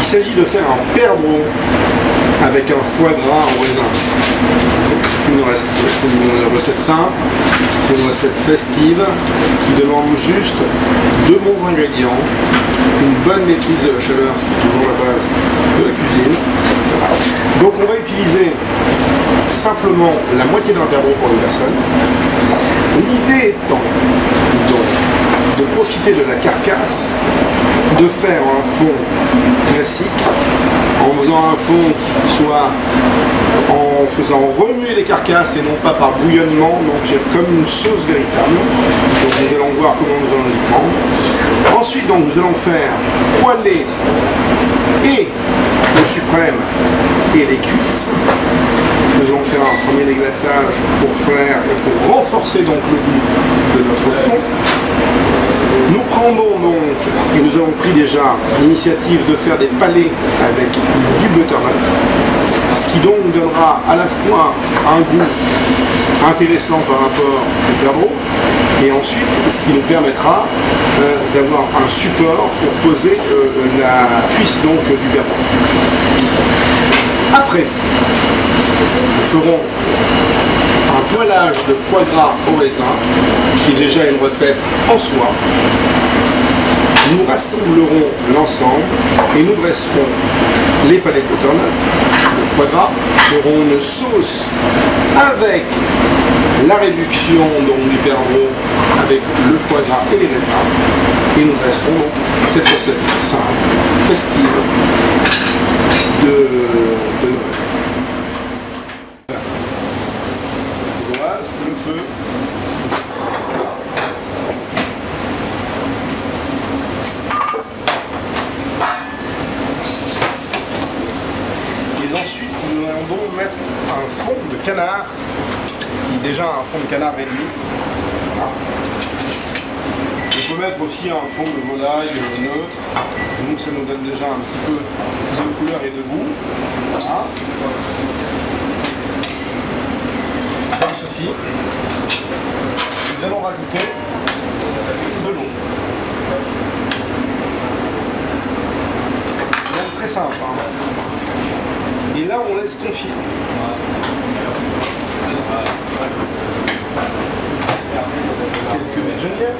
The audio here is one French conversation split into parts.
s'agit de faire un perdreau avec un foie gras en raisin. C'est une recette simple, c'est une recette festive qui demande juste deux bons ingrédients, une bonne maîtrise de la chaleur, ce qui est toujours la base de la cuisine. Donc on va utiliser simplement la moitié d'un perdreau pour une personne. L'idée étant donc de profiter de la carcasse, de faire un fond classique en faisant un fond qui soit en faisant remuer les carcasses et non pas par bouillonnement, donc j'ai comme une sauce véritable. Donc nous allons voir comment nous allons y prendre. Ensuite donc nous allons faire poêler et le suprême et les cuisses. Nous allons faire un premier déglaçage pour faire et pour renforcer donc le goût de notre fond. Nous prendrons donc, et nous avons pris déjà l'initiative de faire des palets avec du butternut, ce qui donc donnera à la fois un goût intéressant par rapport au perdreau, et ensuite ce qui nous permettra d'avoir un support pour poser la cuisse donc du perdreau. Après, nous ferons un poêlage de foie gras au raisin, qui est déjà une recette en soi. Nous rassemblerons l'ensemble et nous dresserons les palets de butternut, le foie gras, ferons une sauce avec la réduction donc, du perdreau avec le foie gras et les raisins, et nous dresserons donc cette recette simple, festive de Noël. Le feu. Et ensuite, nous allons donc mettre un fond de canard, qui est déjà un fond de canard réduit. Voilà. On peut mettre aussi un fond de volaille neutre, donc ça nous donne déjà un petit peu de couleur et de goût. Voilà. Comme ceci. Nous allons rajouter de l'eau. Donc très simple. Hein. Et là on laisse confire. Quelques bergenières.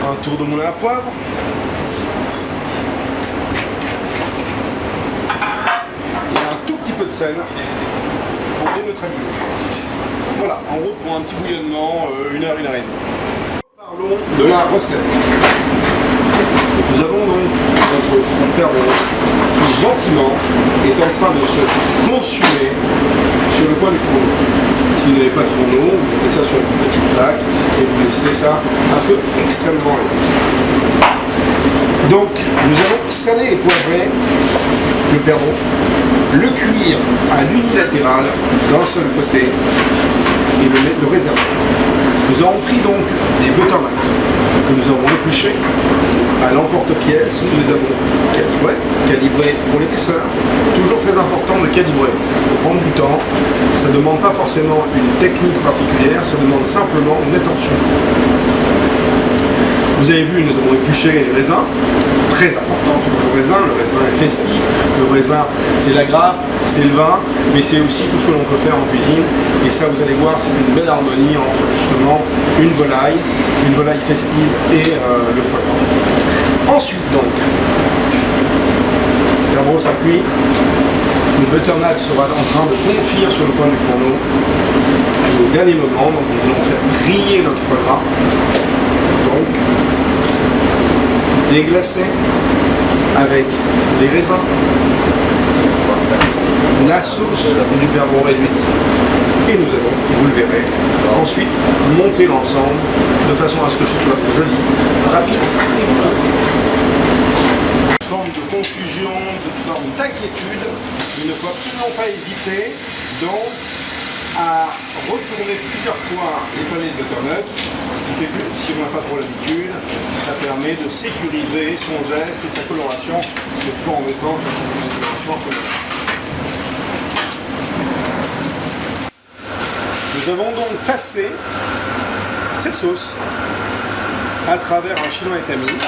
Un tour de moulin à poivre. Petit peu de sel pour déneutraliser. Voilà, en route pour un petit bouillonnement, 1 heure et demie. Parlons de la recette. Nous avons donc notre fond perdreau qui gentiment est en train de se consumer sur le coin du fourneau. Si vous n'avez pas de fourneau, vous mettez ça sur une petite plaque et vous laissez ça à feu extrêmement élevé. Donc nous allons saler et poivrer le perdreau, le cuire à l'unilatéral d'un seul côté et le réserver. Nous avons pris donc des butternuts que nous avons épluchés à l'emporte-pièce. Nous les avons calibrés pour l'épaisseur. Toujours très important de calibrer. Il faut prendre du temps. Ça ne demande pas forcément une technique particulière, ça demande simplement une attention. Vous avez vu, nous avons épluché les raisins, très important le raisin est festif, le raisin c'est la grappe, c'est le vin, mais c'est aussi tout ce que l'on peut faire en cuisine, et ça vous allez voir c'est une belle harmonie entre justement une volaille festive et le foie gras. Ensuite donc, le perdreau sera cuit, le butternut sera en train de confire sur le coin du fourneau, et au dernier moment, donc, nous allons faire griller notre foie gras. Donc, déglacé avec les raisins, la sauce du perdreau réduite, et nous allons, vous le verrez, ensuite monter l'ensemble de façon à ce que ce soit joli, rapide et goûteux. Une forme de confusion, une forme d'inquiétude, il ne faut absolument pas hésiter donc à retourner plusieurs fois les palets de butternut, ce qui fait que si on n'a pas trop l'habitude, ça permet de sécuriser son geste et sa coloration, c'est toujours embêtant quand on fait une coloration en couleur. Nous avons donc passé cette sauce à travers un chinois et camille.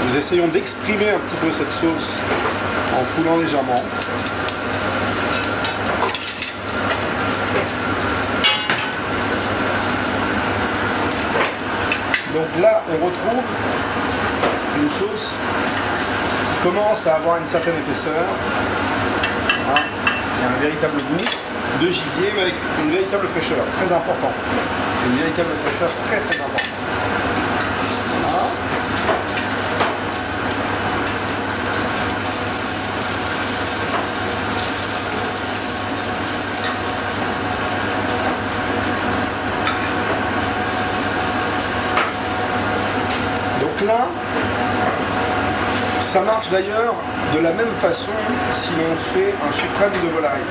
Nous essayons d'exprimer un petit peu cette sauce en foulant légèrement. Donc là, on retrouve une sauce qui commence à avoir une certaine épaisseur. Voilà. Il y a un véritable goût de gibier, mais avec une véritable fraîcheur, très important. Une véritable fraîcheur très importante. Voilà. Donc là, ça marche d'ailleurs de la même façon si l'on fait un suprême de volaille.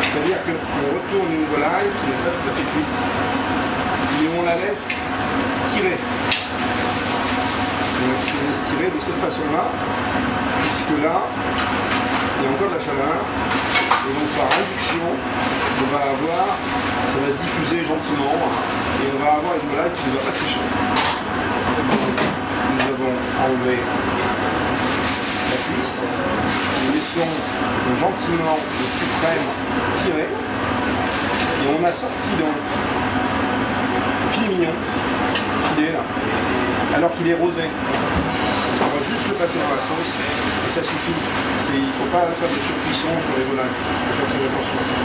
C'est-à-dire qu'on retourne une volaille qui n'est pas tout à fait cuite, mais on la laisse tirer. On la laisse tirer de cette façon-là, puisque là, il y a encore de la chaleur, et donc par induction, on va avoir, ça va se diffuser gentiment, et on va avoir une volaille qui ne va pas sécher. Nous avons enlevé la cuisse, nous laissons gentiment le suprême tirer, et on a sorti donc filet mignon, filet là, alors qu'il est rosé. On va juste le passer dans la sauce, et ça suffit. Il ne faut pas faire de surcuisson sur les volailles, il faut faire très attention à ça.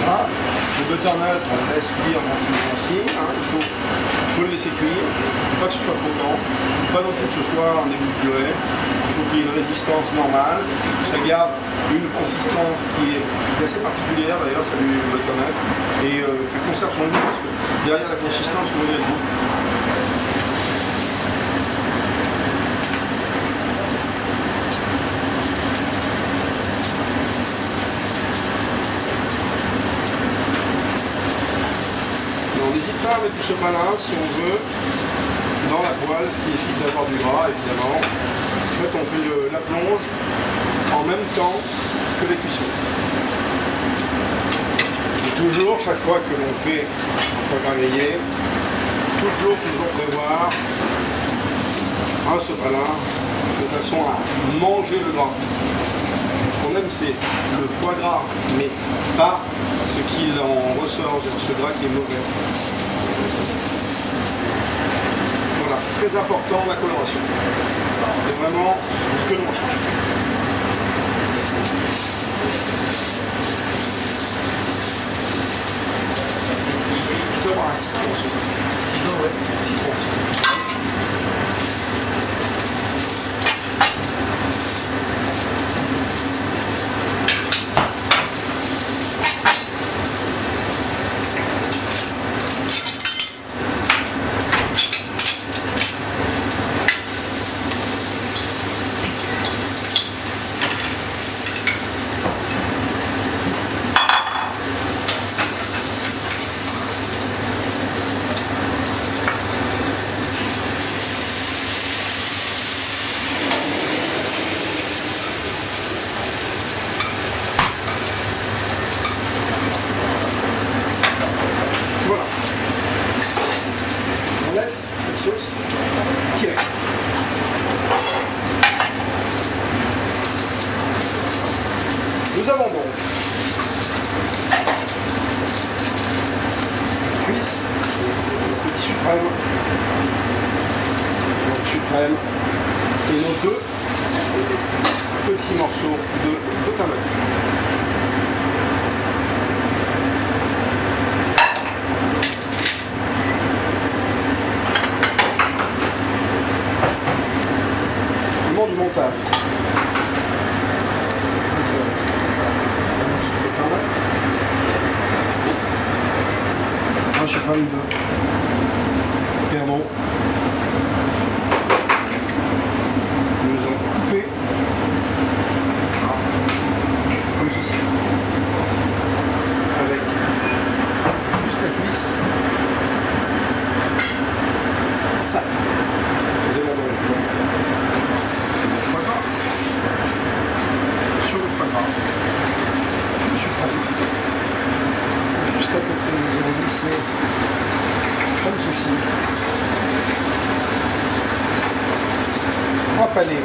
Voilà. Le butternut, on le laisse cuire gentiment aussi, hein. Il faut le laisser cuire, il ne faut pas que ce soit croquant, pas non plus que ce soit un début de purée. Il faut qu'il y ait une résistance normale, que ça garde une consistance qui est assez particulière d'ailleurs, ça du butternut, et que ça conserve son goût, parce que derrière la consistance, vous voyez le goût. On n'hésite pas à mettre tout ce malin si on veut dans la poêle, ce qui évite d'avoir du gras évidemment. En fait on fait la plonge en même temps que les cuissons. Et toujours, chaque fois que l'on fait un foie gras grillé, toujours prévoir un sopalin de façon à manger le gras. Ce qu'on aime c'est le foie gras, mais pas ce qu'il en ressort, ce gras qui est mauvais. Voilà, très important la coloration. C'est vraiment ce que l'on cherche. Je peux avoir un citron aussi. Citron. Voilà. On laisse cette sauce tirer. Nous avons donc la cuisse, le petit suprême, et nos deux petits morceaux de butternut. Du montage. Un suprême de perdon. Nous allons couper. C'est comme ceci. Avec juste la cuisse. Ça. De la bonne. Sur le foie gras, le suprême. accompagné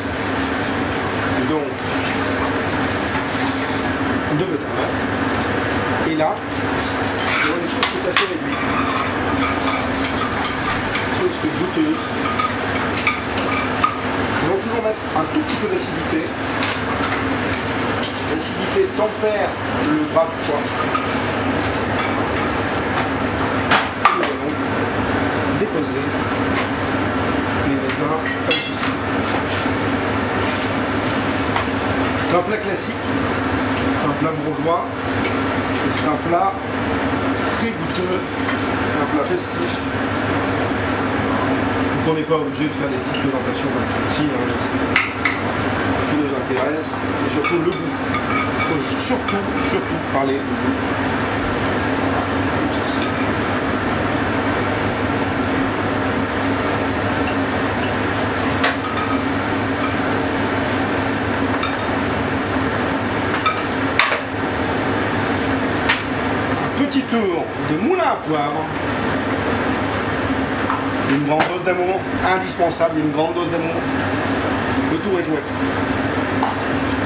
donc de butternut. Et là, il y a une chose qui est assez réduite. Une chose qui est goûteuse. On va toujours mettre un tout petit peu d'acidité. L'acidité tempère le gras de foie. Nous allons déposer les raisins comme ceci. C'est un plat classique, un plat bourgeois, et c'est un plat très goûteux, c'est un plat festif. Donc on n'est pas obligé de faire des petites présentations comme celle-ci. Ce qui nous intéresse, c'est surtout le goût. Il faut surtout parler du goût. Comme ceci. Petit tour de moulin à poivre, une grande dose d'amour, indispensable, une grande dose d'amour, le tour est joué.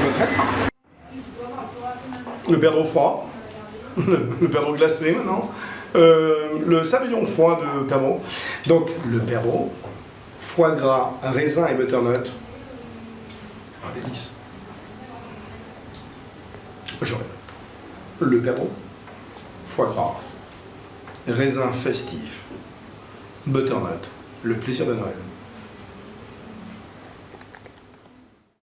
Bonne fête. Le perdreau froid, le perdreau glacé maintenant, le sabayon froid de perdreau, donc le perdreau, foie gras, raisin et butternut, un délice. Je rêve. Le perdreau, foie gras, raisin festif, butternut, le plaisir de Noël.